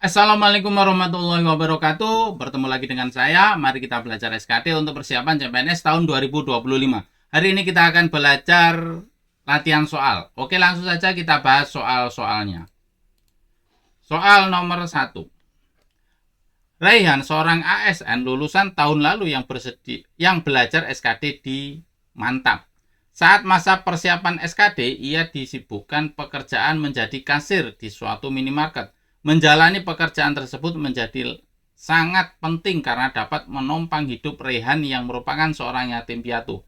Assalamualaikum warahmatullahi wabarakatuh. Bertemu lagi dengan saya. Mari kita belajar SKD untuk persiapan CPNS tahun 2025. Hari ini kita akan belajar latihan soal. Oke, langsung saja kita bahas soal-soalnya. Soal nomor 1. Raihan, seorang ASN lulusan tahun lalu yang belajar SKD di Mantap. Saat masa persiapan SKD, ia disibukkan pekerjaan menjadi kasir di suatu minimarket. Menjalani pekerjaan tersebut menjadi sangat penting karena dapat menopang hidup Raihan yang merupakan seorang yatim piatu.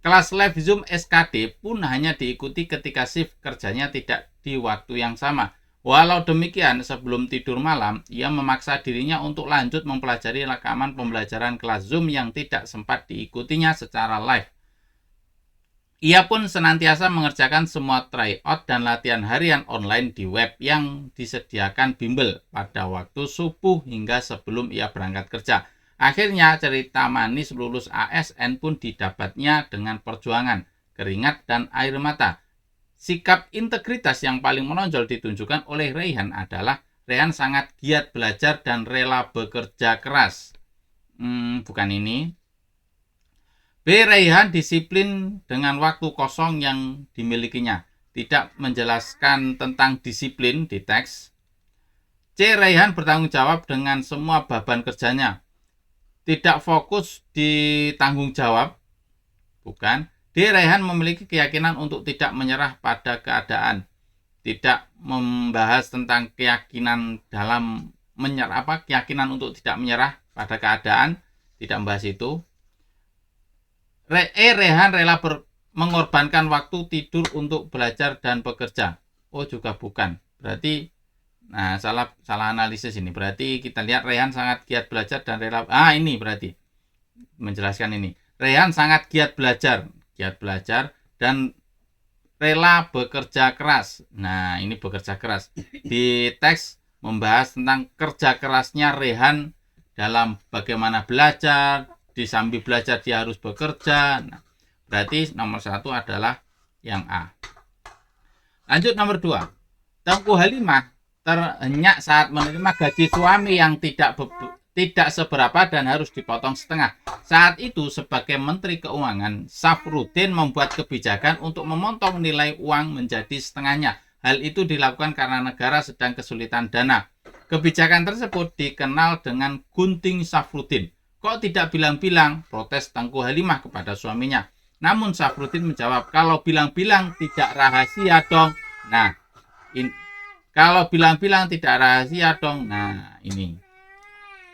Kelas live Zoom SKD pun hanya diikuti ketika shift kerjanya tidak di waktu yang sama. Walau demikian, sebelum tidur malam, ia memaksa dirinya untuk lanjut mempelajari rekaman pembelajaran kelas Zoom yang tidak sempat diikutinya secara live. Ia pun senantiasa mengerjakan semua tryout dan latihan harian online di web yang disediakan bimbel pada waktu subuh hingga sebelum ia berangkat kerja. Akhirnya cerita manis lulus ASN pun didapatnya dengan perjuangan, keringat, dan air mata. Sikap integritas yang paling menonjol ditunjukkan oleh Raihan adalah Raihan sangat giat belajar dan rela bekerja keras. Bukan ini. B. Raihan disiplin dengan waktu kosong yang dimilikinya. Tidak menjelaskan tentang disiplin di teks. C. Raihan bertanggung jawab dengan semua beban kerjanya. Tidak fokus di tanggung jawab. Bukan. D. Raihan memiliki keyakinan untuk tidak menyerah pada keadaan. Tidak membahas tentang keyakinan dalam keyakinan untuk tidak menyerah pada keadaan. Tidak membahas itu. Raihan rela mengorbankan waktu tidur untuk belajar dan bekerja. Oh, juga bukan. Berarti salah analisis ini. Berarti kita lihat Raihan sangat giat belajar dan rela. Ini berarti menjelaskan ini. Raihan sangat giat belajar dan rela bekerja keras. Nah, ini bekerja keras. Di teks membahas tentang kerja kerasnya Raihan dalam bagaimana belajar. Di sambil belajar dia harus bekerja. Nah, berarti nomor 1 adalah yang A. Lanjut nomor 2. Tengku Halimah terhenyak saat menerima gaji suami yang tidak seberapa dan harus dipotong setengah. Saat itu sebagai Menteri Keuangan, Safruddin membuat kebijakan untuk memotong nilai uang menjadi setengahnya. Hal itu dilakukan karena negara sedang kesulitan dana. Kebijakan tersebut dikenal dengan gunting Safruddin. Kok tidak bilang-bilang, protes Tengku Halimah kepada suaminya. Namun Safruddin menjawab, kalau bilang-bilang tidak rahasia dong. Nah, kalau bilang-bilang tidak rahasia dong. Nah, ini.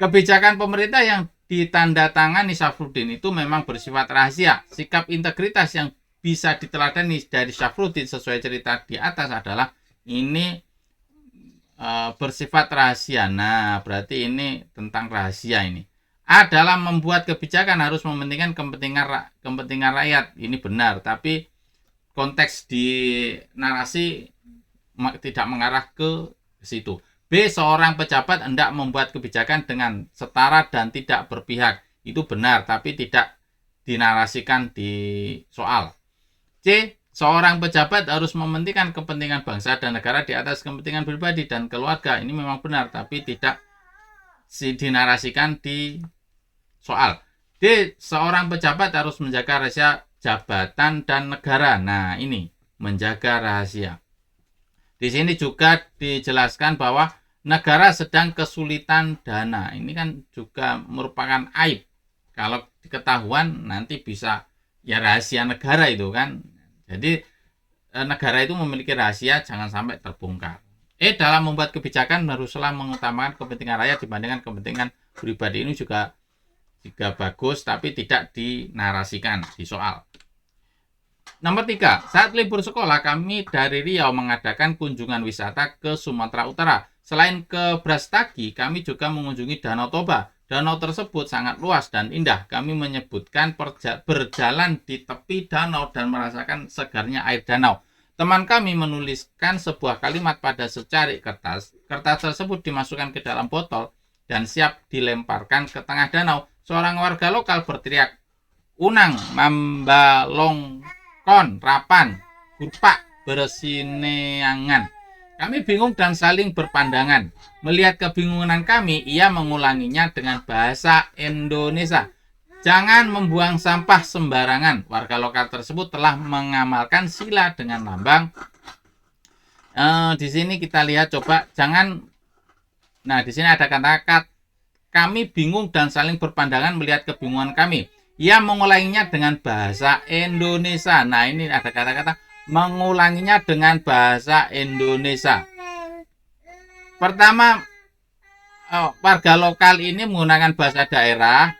Kebijakan pemerintah yang ditandatangani Safruddin itu memang bersifat rahasia. Sikap integritas yang bisa diteladani dari Safruddin sesuai cerita di atas adalah ini bersifat rahasia. Nah, berarti ini tentang rahasia ini. A. Dalam membuat kebijakan harus mementingkan kepentingan rakyat. Ini benar, tapi konteks di narasi tidak mengarah ke situ. B. Seorang pejabat hendak membuat kebijakan dengan setara dan tidak berpihak. Itu benar, tapi tidak dinarasikan di soal. C. Seorang pejabat harus mementingkan kepentingan bangsa dan negara di atas kepentingan pribadi dan keluarga. Ini memang benar, tapi tidak dinarasikan di soal. D. Seorang pejabat harus menjaga rahasia jabatan dan negara. Nah, ini menjaga rahasia. Di sini juga dijelaskan bahwa negara sedang kesulitan dana. Ini kan juga merupakan aib. Kalau ketahuan nanti bisa ya rahasia negara itu kan. Jadi negara itu memiliki rahasia, jangan sampai terbongkar. Dalam membuat kebijakan haruslah mengutamakan kepentingan rakyat dibandingkan kepentingan pribadi. Ini juga bagus, tapi tidak dinarasikan di soal. Nomor 3, saat libur sekolah kami dari Riau mengadakan kunjungan wisata ke Sumatera Utara. Selain ke Brastagi, kami juga mengunjungi Danau Toba. Danau tersebut sangat luas dan indah. Kami menyebutkan berjalan di tepi danau dan merasakan segarnya air danau. Teman kami menuliskan sebuah kalimat pada secari kertas. Kertas tersebut dimasukkan ke dalam botol dan siap dilemparkan ke tengah danau. Seorang warga lokal berteriak, "Unang, mambalong, kon, rapan, kurpak, bersineangan." Kami bingung dan saling berpandangan. Melihat kebingungan kami, ia mengulanginya dengan bahasa Indonesia. Jangan membuang sampah sembarangan. Warga lokal tersebut telah mengamalkan sila dengan lambang. Di sini kita lihat coba jangan. Nah, di sini ada kata-kata kami bingung dan saling berpandangan melihat kebingungan kami. Ia mengulanginya dengan bahasa Indonesia. Nah, ini ada kata-kata mengulanginya dengan bahasa Indonesia. Pertama, warga lokal ini menggunakan bahasa daerah,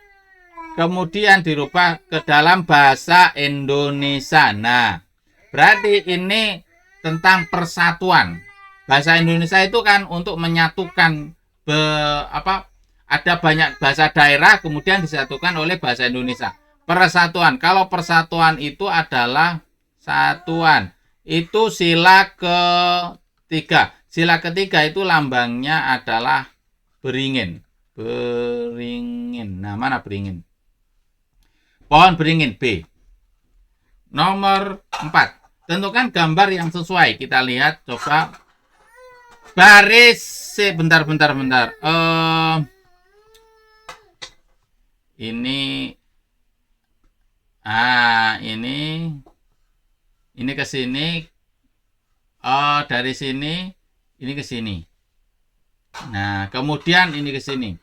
kemudian dirubah ke dalam bahasa Indonesia. Nah, berarti ini tentang persatuan. Bahasa Indonesia itu kan untuk menyatukan ada banyak bahasa daerah kemudian disatukan oleh bahasa Indonesia. Persatuan. Kalau persatuan itu adalah satuan. Itu sila ketiga. Sila ketiga itu lambangnya adalah beringin. Beringin. Nah, mana beringin? Pohon beringin B. Nomor 4. Tentukan gambar yang sesuai. Kita lihat coba baris bentar. Ini ini ke sini. Dari sini ini ke sini. Nah, kemudian ini ke sini.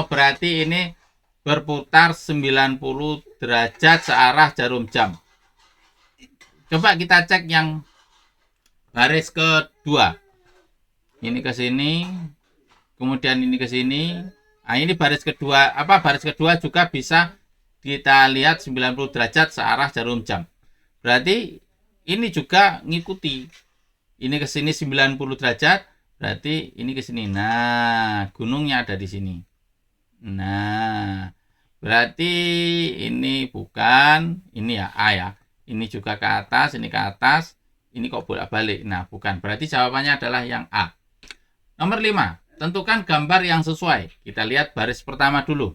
Berarti ini berputar 90 derajat searah jarum jam. Coba kita cek yang baris kedua. Ini ke sini, kemudian ini ke sini. Nah, ini baris kedua. Baris kedua juga bisa kita lihat 90 derajat searah jarum jam. Berarti ini juga ngikuti. Ini ke sini 90 derajat, berarti ini ke sini. Nah, gunungnya ada di sini. Nah, berarti ini bukan, ini ya A ya. Ini juga ke atas, ini ke atas. Ini kok bolak-balik. Nah, bukan. Berarti jawabannya adalah yang A. Nomor 5. Tentukan gambar yang sesuai. Kita lihat baris pertama dulu.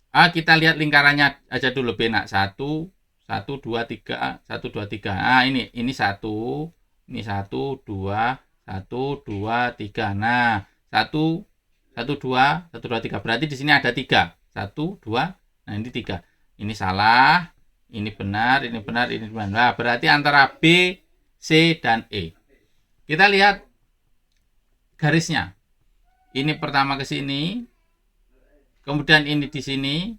Kita lihat lingkarannya aja dulu. B nak. 1, 1, 2, 3. 1, 2, 3. Nah, ini 1. Ini 1, 2, 1, 2, 3. Nah, 1, 1, 2, 1, 2, 3. Berarti di sini ada 3. 1, 2. Nah, ini 3. Ini salah. Ini benar, ini benar, ini benar. Nah, berarti antara B, C, dan E. Kita lihat garisnya. Ini pertama ke sini. Kemudian ini di sini.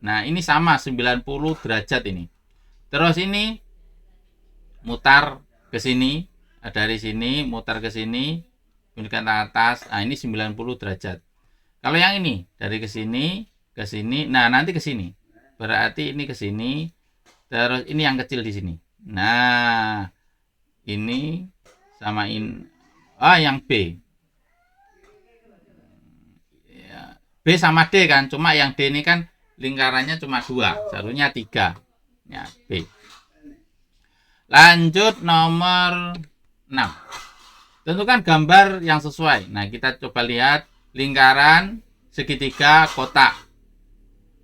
Nah, ini sama 90 derajat ini. Terus ini mutar ke sini. Dari sini mutar ke sini. Kemudian ke atas. Nah, ini 90 derajat. Kalau yang ini dari ke sini ke sini. Nah, nanti ke sini. Berarti ini ke sini. Terus ini yang kecil di sini. Nah, ini sama ini. Yang B. B sama D kan. Cuma yang D ini kan lingkarannya cuma 2. Seharusnya 3. Ya, B. Lanjut nomor 6. Tentukan gambar yang sesuai. Nah, kita coba lihat lingkaran segitiga kotak.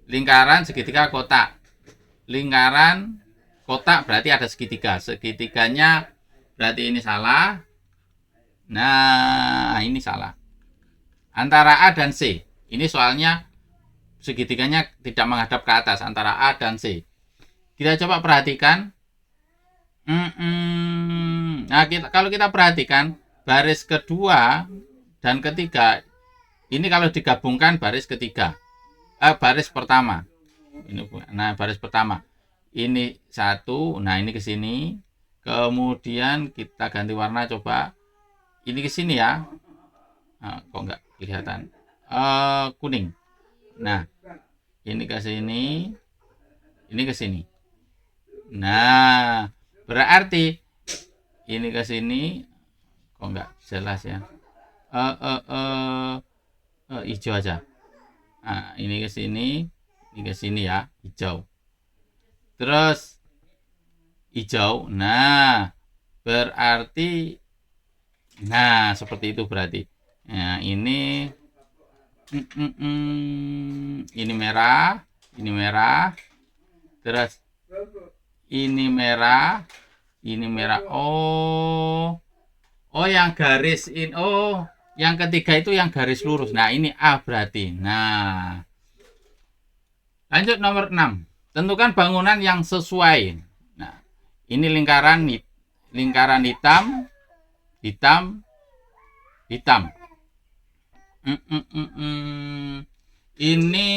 Lingkaran segitiga kotak. Lingkaran kotak berarti ada segitiga. Segitiganya berarti ini salah. Nah, ini salah. Antara A dan C. Ini soalnya segitiganya tidak menghadap ke atas antara A dan C. Kita coba perhatikan. Nah, kalau kita perhatikan baris kedua dan ketiga ini kalau digabungkan baris ketiga. Baris pertama. Nah, baris pertama. Ini 1. Nah, ini ke sini. Kemudian kita ganti warna coba. Ini ke sini ya. Kok nggak kelihatan? Kuning. Nah, ini ke sini. Ini ke sini. Nah, berarti ini ke sini. Kok nggak jelas ya? Hijau aja. Nah, ini ke sini ya, hijau. Terus hijau. Nah, berarti seperti itu berarti. Nah, ini merah. Terus ini merah. Ini merah. Oh, yang garis ini. Oh, yang ketiga itu yang garis lurus. Nah, ini A berarti. Nah, lanjut nomor 6. Tentukan bangunan yang sesuai. Nah, ini lingkaran hitam, hitam, hitam. Ini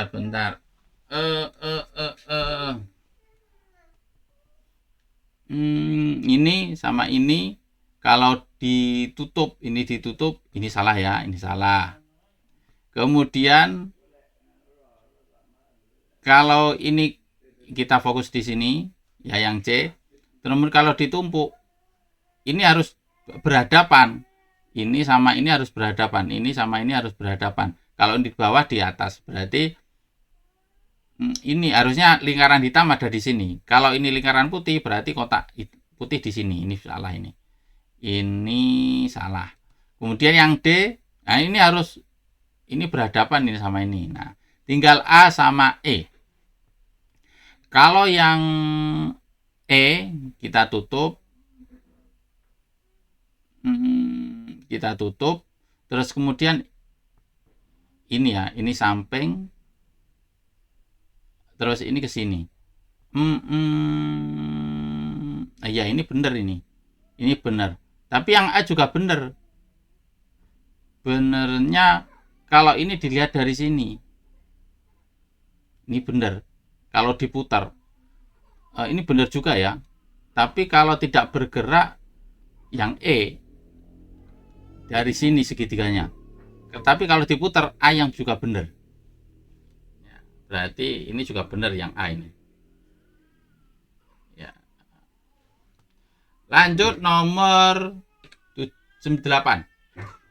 bentar. Ini sama ini kalau ditutup, ini salah ya, ini salah. Kemudian kalau ini kita fokus di sini, ya yang C. Namun kalau ditumpuk, ini harus berhadapan. Ini sama ini harus berhadapan. Ini sama ini harus berhadapan. Kalau di bawah di atas, berarti ini harusnya lingkaran hitam ada di sini. Kalau ini lingkaran putih, berarti kotak putih di sini. Ini salah ini. Ini salah. Kemudian yang D, nah ini harus ini berhadapan ini sama ini. Nah, tinggal A sama E. Kalau yang E kita tutup, terus kemudian ini ya, ini samping, terus ini ke sini. Ya ini benar ini benar. Tapi yang A juga benar. Benernya kalau ini dilihat dari sini, ini benar. Kalau diputar, ini benar juga ya. Tapi kalau tidak bergerak, yang E dari sini segitiganya. Tapi kalau diputar, A yang juga benar. Berarti ini juga benar yang A ini. Ya. Lanjut nomor 8.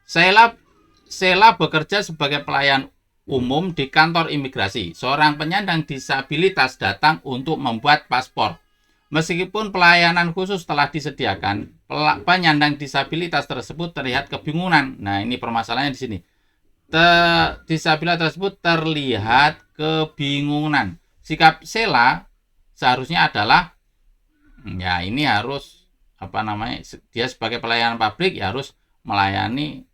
Sheila bekerja sebagai pelayan umum di kantor imigrasi. Seorang penyandang disabilitas datang untuk membuat paspor. Meskipun pelayanan khusus telah disediakan, penyandang disabilitas tersebut terlihat kebingungan. Nah, ini permasalahannya di sini. Disabilitas tersebut terlihat kebingungan. Sikap Sheila seharusnya adalah, ya ini harus dia sebagai pelayanan publik ya harus melayani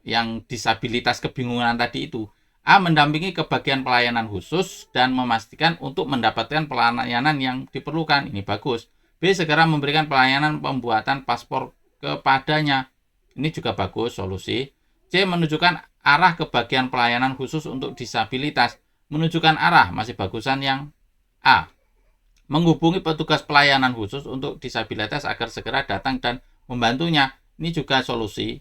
yang disabilitas kebingungan tadi itu. A. Mendampingi ke bagian pelayanan khusus dan memastikan untuk mendapatkan pelayanan yang diperlukan. Ini bagus. B. Segera memberikan pelayanan pembuatan paspor kepadanya. Ini juga bagus solusi. C. Menunjukkan arah ke bagian pelayanan khusus untuk disabilitas. Menunjukkan arah masih bagusan yang A. Menghubungi petugas pelayanan khusus untuk disabilitas agar segera datang dan membantunya. Ini juga solusi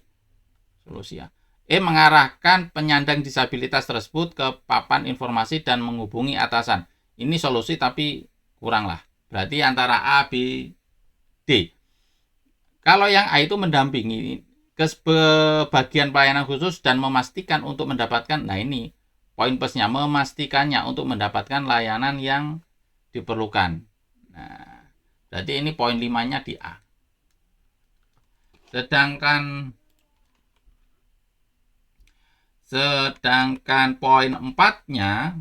ya. E. Mengarahkan penyandang disabilitas tersebut ke papan informasi dan menghubungi atasan. Ini solusi tapi kurang lah. Berarti antara A, B, D. Kalau yang A itu mendampingi ke bagian pelayanan khusus dan memastikan untuk mendapatkan, nah ini poin plusnya, memastikannya untuk mendapatkan layanan yang diperlukan. Nah, berarti ini poin 5-nya di A. Sedangkan poin 4-nya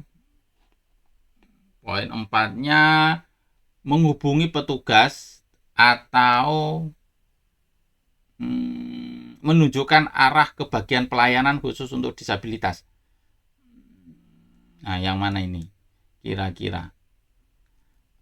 menghubungi petugas atau menunjukkan arah ke bagian pelayanan khusus untuk disabilitas. Nah, yang mana ini? Kira-kira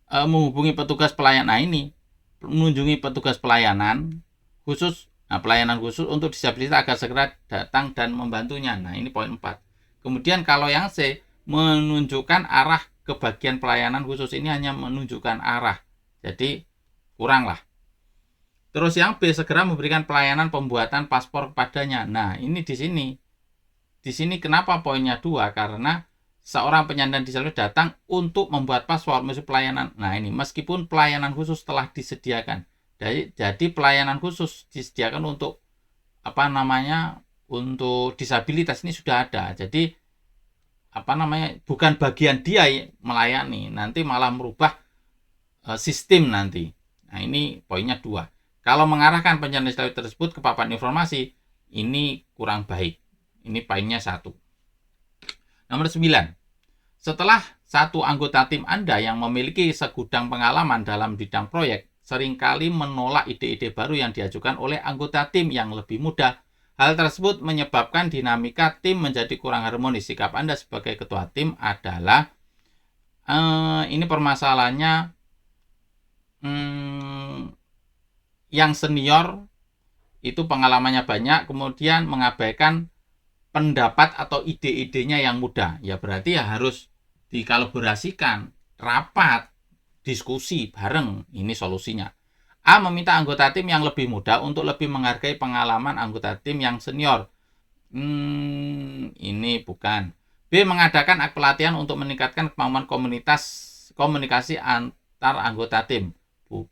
menghubungi petugas pelayanan. Nah, ini mengunjungi petugas pelayanan khusus. Nah, pelayanan khusus untuk disabilitas agar segera datang dan membantunya. Nah, ini poin 4. Kemudian kalau yang C, menunjukkan arah ke bagian pelayanan khusus, ini hanya menunjukkan arah. Jadi, kurang lah. Terus yang B, segera memberikan pelayanan pembuatan paspor kepadanya. Nah, ini di sini. Di sini kenapa poinnya 2? Karena seorang penyandang disabilitas datang untuk membuat paspor melalui pelayanan. Nah, ini meskipun pelayanan khusus telah disediakan. Jadi pelayanan khusus disediakan untuk untuk disabilitas ini sudah ada. Jadi bukan bagian dia melayani, nanti malah merubah sistem nanti. Nah, ini poinnya 2. Kalau mengarahkan penyandang disabilitas tersebut ke papan informasi, ini kurang baik. Ini poinnya 1. Nomor 9. Setelah satu anggota tim Anda yang memiliki segudang pengalaman dalam bidang proyek seringkali menolak ide-ide baru yang diajukan oleh anggota tim yang lebih muda. Hal tersebut menyebabkan dinamika tim menjadi kurang harmonis. Sikap Anda sebagai ketua tim adalah ini permasalahannya yang senior itu pengalamannya banyak, kemudian mengabaikan pendapat atau ide-idenya yang muda. Ya berarti ya harus dikolaborasikan, rapat, diskusi bareng. Ini solusinya. A. Meminta anggota tim yang lebih muda untuk lebih menghargai pengalaman anggota tim yang senior. Ini bukan. B. Mengadakan pelatihan untuk meningkatkan kemampuan komunikasi antar anggota tim.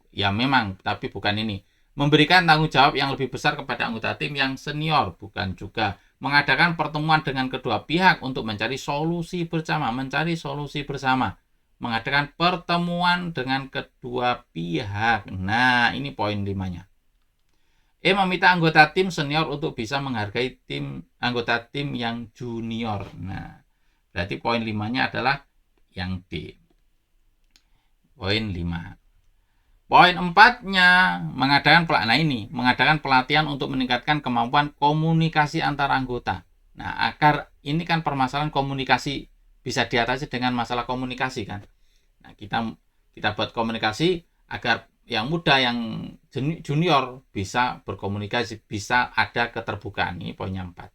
Ya memang, tapi bukan ini. Memberikan tanggung jawab yang lebih besar kepada anggota tim yang senior. Bukan juga. Mengadakan pertemuan dengan kedua pihak untuk mencari solusi bersama. Mengadakan pertemuan dengan kedua pihak. Nah, ini poin 5-nya. E. Meminta anggota tim senior untuk bisa menghargai anggota tim yang junior. Nah, berarti poin 5-nya adalah yang D. Poin 5. Poin 4-nya mengadakan pelatihan untuk meningkatkan kemampuan komunikasi antar anggota. Nah, agar ini kan permasalahan komunikasi bisa diatasi dengan masalah komunikasi kan. Nah, kita buat komunikasi agar yang muda, yang junior bisa berkomunikasi, bisa ada keterbukaan. Ini poinnya 4.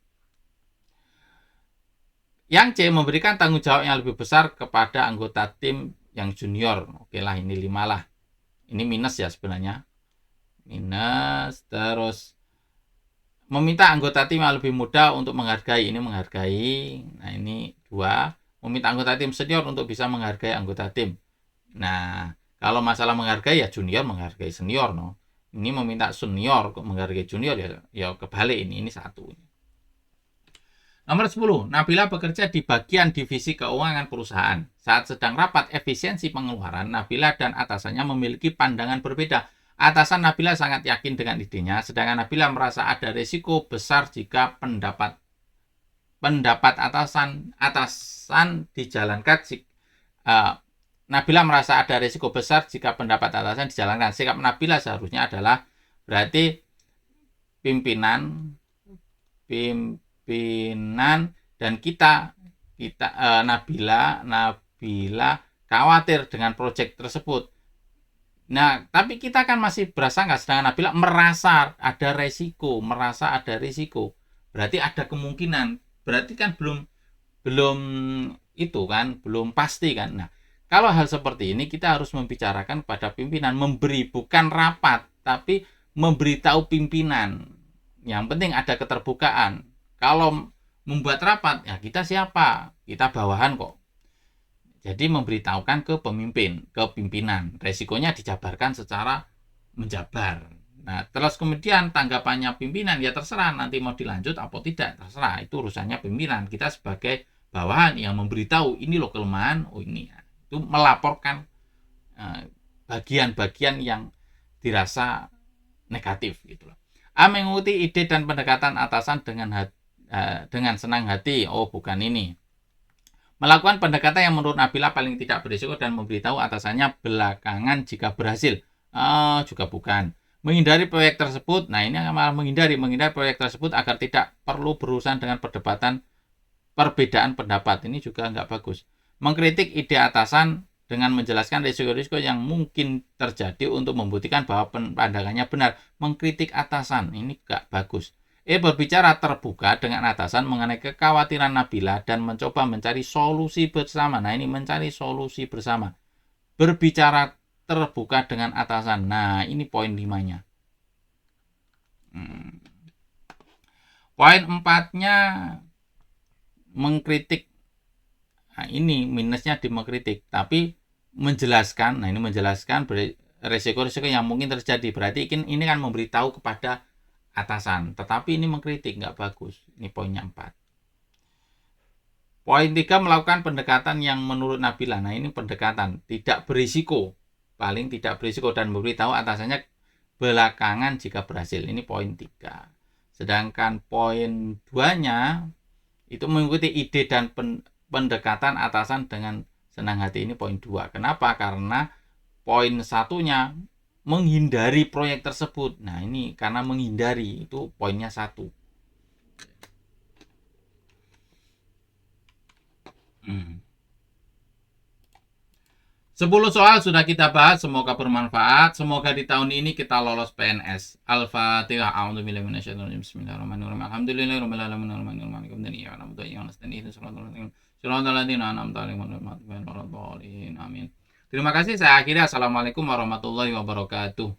Yang C, memberikan tanggung jawab yang lebih besar kepada anggota tim yang junior. Oke lah, ini 5 lah. Ini minus ya sebenarnya. Minus. Terus meminta anggota tim yang lebih muda untuk menghargai. Ini menghargai. Nah, ini 2. Meminta anggota tim senior untuk bisa menghargai anggota tim. Nah, kalau masalah menghargai ya junior menghargai senior, no. Ini meminta senior menghargai junior ya kebalik ini 1. Nomor 10. Nabila bekerja di bagian divisi keuangan perusahaan. Saat sedang rapat efisiensi pengeluaran, Nabila dan atasannya memiliki pandangan berbeda. Atasan Nabila sangat yakin dengan idenya, sedangkan Nabila merasa ada risiko besar jika pendapat atasan dijalankan. Nabila merasa ada risiko besar jika pendapat atasan dijalankan. Sikap Nabila seharusnya adalah berarti pimpinan dan kita Nabila khawatir dengan proyek tersebut. Nah, tapi kita kan masih berasa nggak, sedangkan Nabila merasa ada risiko. Berarti ada kemungkinan. Berarti kan belum itu kan, belum pasti kan. Nah, kalau hal seperti ini kita harus membicarakan pada pimpinan, bukan rapat, tapi memberitahu pimpinan. Yang penting ada keterbukaan. Kalau membuat rapat, ya kita siapa? Kita bawahan kok. Jadi memberitahukan ke pimpinan. Resikonya dijabarkan secara menjabar. Nah, terus kemudian tanggapannya pimpinan, ya terserah nanti mau dilanjut atau tidak. Terserah, itu urusannya pimpinan. Kita sebagai bawahan yang memberitahu, ini loh kelemahan, ini. Itu melaporkan bagian-bagian yang dirasa negatif gitu loh. A. Mengikuti ide dan pendekatan atasan dengan senang hati. Oh, bukan ini. Melakukan pendekatan yang menurut Nabila paling tidak berisiko dan memberitahu atasannya belakangan jika berhasil. Juga bukan. Menghindari proyek tersebut. Nah, ini malah menghindari proyek tersebut agar tidak perlu berurusan dengan perbedaan pendapat. Ini juga nggak bagus. Mengkritik ide atasan dengan menjelaskan risiko-risiko yang mungkin terjadi untuk membuktikan bahwa pandangannya benar. Mengkritik atasan, ini gak bagus. Berbicara terbuka dengan atasan mengenai kekhawatiran Nabila dan mencoba mencari solusi bersama. Nah, ini mencari solusi bersama. Berbicara terbuka dengan atasan. Nah, ini poin 5-nya. Poin 4-nya mengkritik. Nah, ini minusnya di mengkritik, tapi menjelaskan. Nah, ini menjelaskan resiko-resiko yang mungkin terjadi. Berarti ini kan memberitahu kepada atasan, tetapi ini mengkritik, nggak bagus. Ini poinnya 4. Poin 3, melakukan pendekatan yang menurut Nabila. Nah, ini pendekatan tidak berisiko, paling tidak berisiko, dan memberitahu atasannya belakangan jika berhasil. Ini poin 3. Sedangkan poin 2-nya itu mengikuti ide dan pendekatan atasan dengan senang hati ini poin 2. Kenapa? Karena poin satunya menghindari proyek tersebut. Nah, ini karena menghindari itu poinnya 1. 10 soal sudah kita bahas, semoga bermanfaat. Semoga di tahun ini kita lolos PNS. Al-Fatihah. A'udzubillahi minasyaitonir rajim. Bismillahirrahmanirrahim. Alhamdulillahirabbil alamin arrahmanir rahim maliki yaumiddin. Iyyaka na'budu wa iyyaka nasta'in. Shiratal ladzina an'amta 'alaihim ghairil maghdubi 'alaihim. Amin. Terima kasih. Saya akhiri. Assalamualaikum warahmatullahi wabarakatuh.